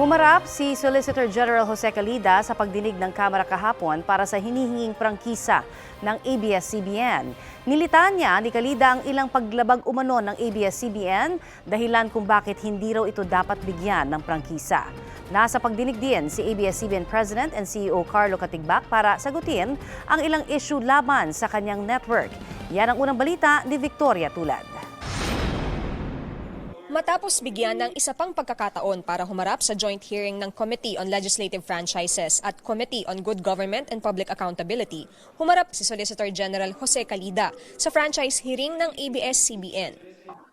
Humarap si Solicitor General Jose Calida sa pagdinig ng Kamara kahapon para sa hinihinging prangkisa ng ABS-CBN. Nilitanya ni Calida ang ilang paglabag umano ng ABS-CBN, dahilan kung bakit hindi raw ito dapat bigyan ng prangkisa. Nasa pagdinig din si ABS-CBN President and CEO Carlo Katigbak para sagutin ang ilang issue laban sa kanyang network. Yan ang unang balita ni Victoria Tulad. Matapos bigyan ng isa pang pagkakataon para humarap sa joint hearing ng Committee on Legislative Franchises at Committee on Good Government and Public Accountability, humarap si Solicitor General Jose Calida sa franchise hearing ng ABS-CBN.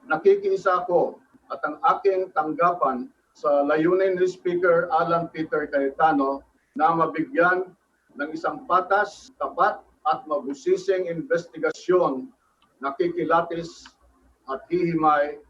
Nakikiisa ako at ang aking tanggapan sa layunin ni Speaker Alan Peter Cayetano na mabigyan ng isang patas, tapat at mabusising investigasyon na kikilatis at hihimay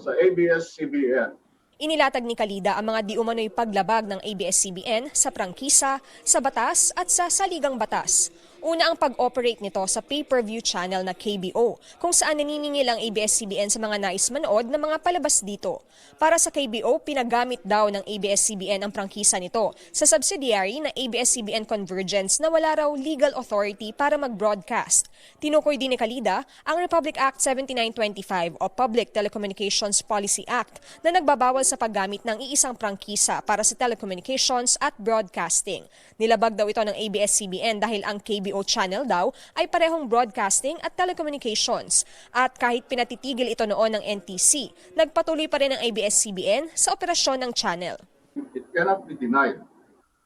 sa ABS-CBN. Inilatag ni Calida ang mga di umano'y paglabag ng ABS-CBN sa prangkisa, sa batas at sa saligang batas. Una ang pag-operate nito sa pay-per-view channel na KBO, kung saan naniningil ang ABS-CBN sa mga nais manood na mga palabas dito. Para sa KBO, pinagamit daw ng ABS-CBN ang prangkisa nito sa subsidiary na ABS-CBN Convergence na wala raw legal authority para mag-broadcast. Tinukoy din ni Calida ang Republic Act 7925 o Public Telecommunications Policy Act na nagbabawal sa paggamit ng iisang prangkisa para sa telecommunications at broadcasting. Nilabag daw ito ng ABS-CBN dahil ang KBO channel daw ay parehong broadcasting at telecommunications. At kahit pinatitigil ito noon ng NTC, nagpatuloy pa rin ang ABS-CBN sa operasyon ng channel. It cannot be denied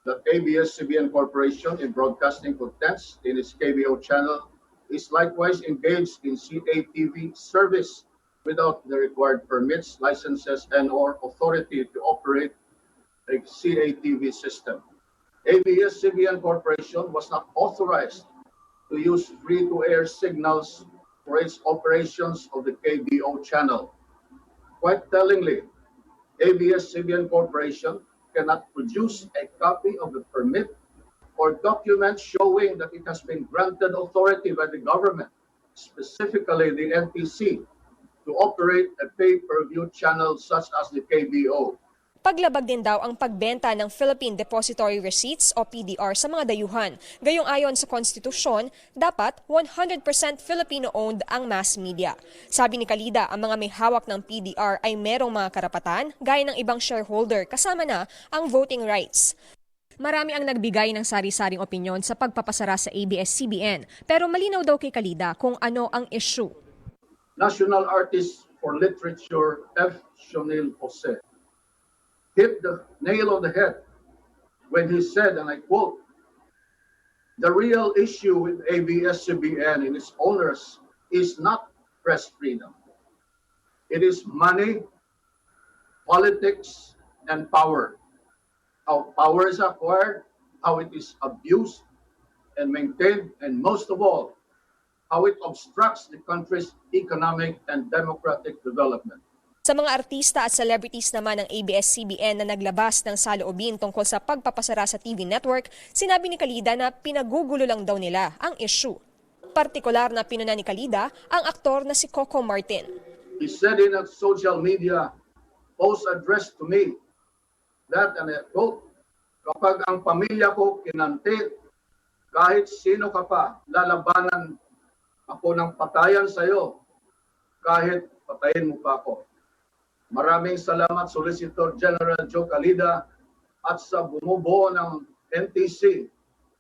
that ABS-CBN Corporation in broadcasting contents in its KBO channel is likewise engaged in CATV service without the required permits, licenses, and/or authority to operate a CATV system. ABS-CBN Corporation was not authorized to use free-to-air signals for its operations of the KBO channel. Quite tellingly, ABS-CBN Corporation cannot produce a copy of the permit or document showing that it has been granted authority by the government, specifically the NTC, to operate a pay-per-view channel such as the KBO. Paglabag din daw ang pagbenta ng Philippine Depository Receipts o PDR sa mga dayuhan. Gayong ayon sa konstitusyon, dapat 100% Filipino-owned ang mass media. Sabi ni Calida, ang mga may hawak ng PDR ay merong mga karapatan gaya ng ibang shareholder kasama na ang voting rights. Marami ang nagbigay ng sari-saring opinyon sa pagpapasara sa ABS-CBN, pero malinaw daw kay Calida kung ano ang issue. National Artist for Literature F. Shonil Jose hit the nail on the head when he said, and I quote, "The real issue with ABS-CBN and its owners is not press freedom. It is money, politics, and power. How power is acquired, how it is abused and maintained, and most of all, how it obstructs the country's economic and democratic development." Sa mga artista at celebrities naman ng ABS-CBN na naglabas ng saloobin tungkol sa pagpapasara sa TV network, sinabi ni Calida na pinagugulo lang daw nila ang issue. Partikular na pinuna ni Calida ang aktor na si Coco Martin. He said in a social media post addressed to me that, and I quote, "Kapag ang pamilya ko kinanti, kahit sino ka pa, lalabanan ako ng patayan sa iyo, kahit patayin mo pa ako." Maraming salamat, Solicitor General Jose Calida, at sa bumubuo ng NTC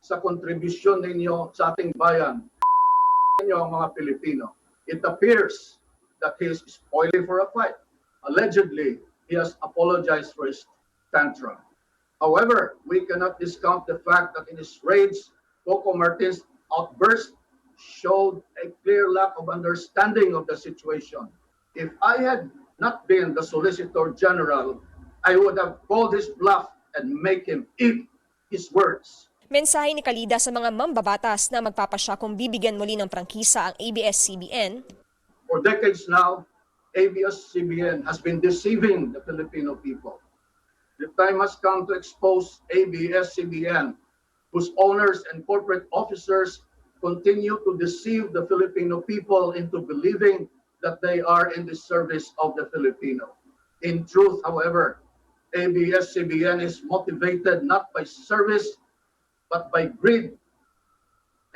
sa kontribusyon ninyo sa ating bayan. Ninyo ang mga Pilipino. It appears that he is spoiling for a fight. Allegedly, he has apologized for his tantrum. However, we cannot discount the fact that in his rage, Coco Martin's outburst showed a clear lack of understanding of the situation. If I had not been the Solicitor General, I would have called his bluff and make him eat his words. Mensahe ni Calida sa mga mambabatas na magpapasya kung bibigyan muli ng prangkisa ang ABS-CBN. For decades now, ABS-CBN has been deceiving the Filipino people. The time has come to expose ABS-CBN, whose owners and corporate officers continue to deceive the Filipino people into believing that they are in the service of the Filipino. In truth, however, ABS-CBN is motivated not by service, but by greed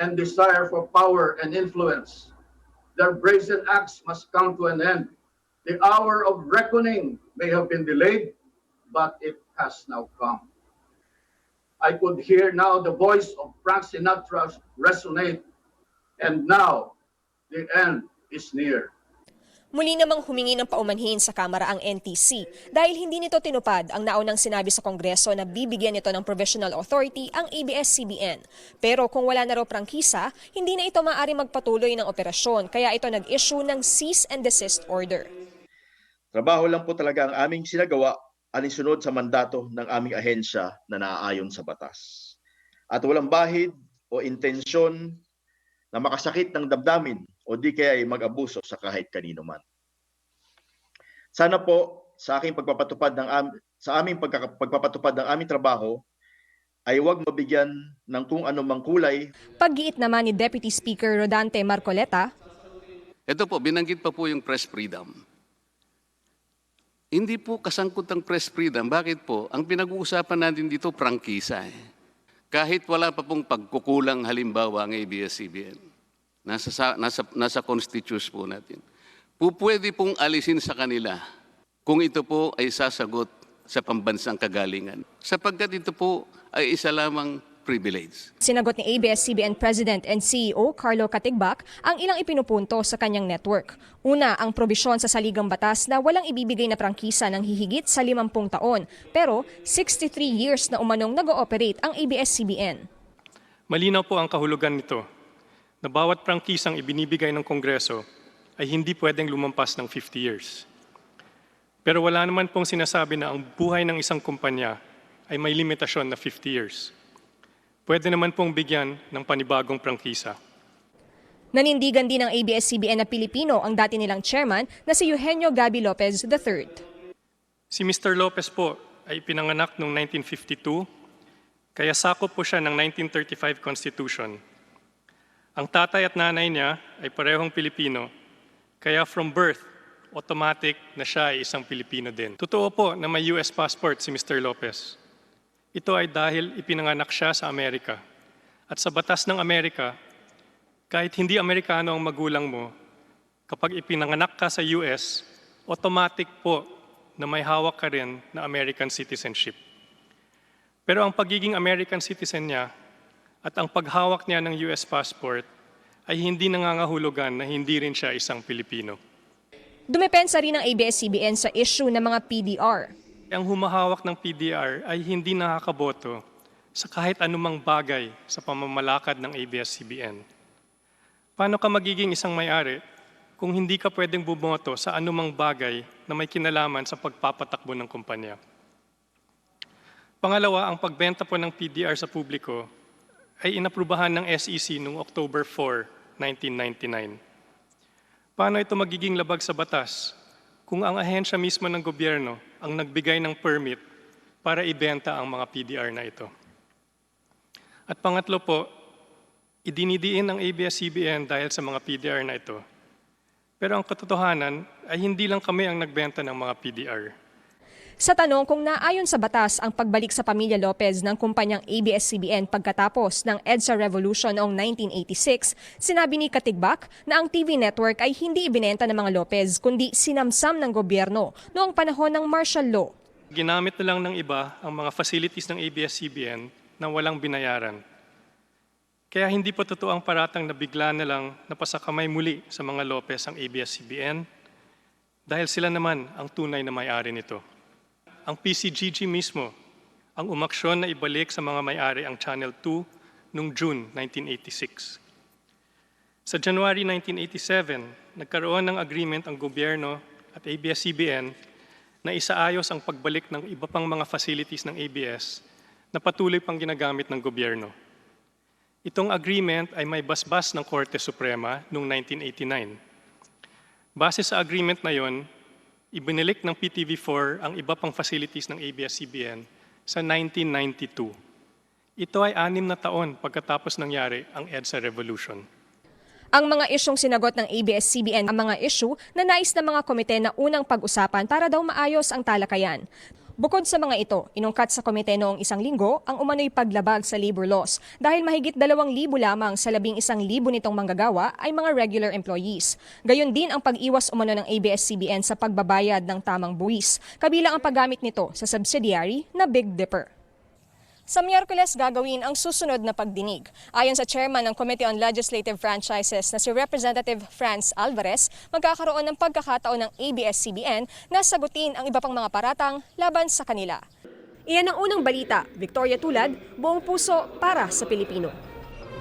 and desire for power and influence. Their brazen acts must come to an end. The hour of reckoning may have been delayed, but it has now come. I could hear now the voice of Frank Sinatra resonate, and now the end is near. Muli namang humingi ng paumanhin sa Kamara ang NTC dahil hindi nito tinupad ang naunang sinabi sa Kongreso na bibigyan nito ng provisional authority ang ABS-CBN. Pero kung wala na raw prangkisa, hindi na ito maaari magpatuloy ng operasyon kaya ito nag-issue ng cease and desist order. Trabaho lang po talaga ang aming sinagawa alinsunod sa mandato ng aming ahensya na naaayon sa batas. At walang bahid o intensyon na makasakit ng damdamin o di kaya ay mag-abuso sa kahit kanino man. Sana po sa aking pagpapatupad ng aming trabaho ay huwag mabigyan ng kung anumang kulay. Paggiit naman ni Deputy Speaker Rodante Marcoleta, ito po, binanggit pa po yung press freedom. Hindi po kasangkot ang press freedom. Bakit po? Ang pinag-uusapan natin dito, prangkisa. Kahit wala pa pong pagkukulang halimbawa ang ABS-CBN. Nasa constitution po natin. Pwede pong alisin sa kanila kung ito po ay sasagot sa pambansang kagalingan. Sapagkat ito po ay isa lamang privilege. Sinagot ni ABS-CBN President and CEO Carlo Katigbak ang ilang ipinupunto sa kanyang network. Una, ang probisyon sa saligang batas na walang ibibigay na prangkisa ng hihigit sa 50 taon. Pero 63 years na umanong nag-ooperate ang ABS-CBN. Malinaw po ang kahulugan nito na bawat prangkisang ibinibigay ng Kongreso ay hindi pwedeng lumampas ng 50 years. Pero wala naman pong sinasabi na ang buhay ng isang kumpanya ay may limitasyon na 50 years. Pwede naman pong bigyan ng panibagong prangkisa. Nanindigan din ng ABS-CBN na Pilipino ang dati nilang chairman na si Eugenio Gabi Lopez III. Si Mr. Lopez po ay pinanganak noong 1952, kaya sakop po siya ng 1935 Constitution. Ang tatay at nanay niya ay parehong Pilipino, kaya from birth, automatic na siya ay isang Pilipino din. Totoo po na may US passport si Mr. Lopez. Ito ay dahil ipinanganak siya sa Amerika. At sa batas ng Amerika, kahit hindi Amerikano ang magulang mo, kapag ipinanganak ka sa US, automatic po na may hawak ka rin na American citizenship. Pero ang pagiging American citizen niya at ang paghawak niya ng US passport ay hindi nangangahulugan na hindi rin siya isang Pilipino. Dumepensa rin ng ABS-CBN sa issue ng mga PDR. Ang humahawak ng PDR ay hindi nakakaboto sa kahit anumang bagay sa pamamalakad ng ABS-CBN. Paano ka magiging isang may-ari kung hindi ka pwedeng bumoto sa anumang bagay na may kinalaman sa pagpapatakbo ng kumpanya? Pangalawa, ang pagbenta po ng PDR sa publiko ay inaprubahan ng SEC noong October 4, 1999. Paano ito magiging labag sa batas kung ang ahensya mismo ng gobyerno ang nagbigay ng permit para ibenta ang mga PDR na ito? At pangatlo po, idinidiin ng ABS-CBN dahil sa mga PDR na ito. Pero ang katotohanan ay hindi lang kami ang nagbenta ng mga PDR. Sa tanong kung naayon sa batas ang pagbalik sa pamilya Lopez ng kumpanyang ABS-CBN pagkatapos ng EDSA Revolution noong 1986, sinabi ni Katigbak na ang TV network ay hindi ibinenta ng mga Lopez kundi sinamsam ng gobyerno noong panahon ng martial law. Ginamit na lang ng iba ang mga facilities ng ABS-CBN na walang binayaran. Kaya hindi po totoo ang paratang na bigla na lang napasakamay muli sa mga Lopez ang ABS-CBN dahil sila naman ang tunay na may-ari nito. Ang PCGG mismo ang umaksyon na ibalik sa mga may-ari ang Channel 2 noong June 1986. Sa January 1987, nagkaroon ng agreement ang gobyerno at ABS-CBN na isaayos ang pagbalik ng iba pang mga facilities ng ABS na patuloy pang ginagamit ng gobyerno. Itong agreement ay may basbas ng Korte Suprema noong 1989. Base sa agreement na yon, ibinilik ng PTV4 ang iba pang facilities ng ABS-CBN sa 1992. Ito ay 6 na taon pagkatapos nangyari ang EDSA Revolution. Ang mga isyong sinagot ng ABS-CBN ang mga isyu na nais ng mga komite na unang pag-usapan para daw maayos ang talakayan. Bukod sa mga ito, inungkat sa komite noong isang linggo ang umano'y paglabag sa labor laws dahil mahigit 2,000 lamang sa 11,000 nitong manggagawa ay mga regular employees. Gayon din ang pag-iwas umano ng ABS-CBN sa pagbabayad ng tamang buwis, kabilang ang paggamit nito sa subsidiary na Big Dipper. Sa Miyerkules gagawin ang susunod na pagdinig. Ayon sa chairman ng Committee on Legislative Franchises na si Representative Franz Alvarez, magkakaroon ng pagkakataon ng ABS-CBN na sagutin ang iba pang mga paratang laban sa kanila. Iyan ang unang balita. Victoria Tulad, buong puso para sa Pilipino.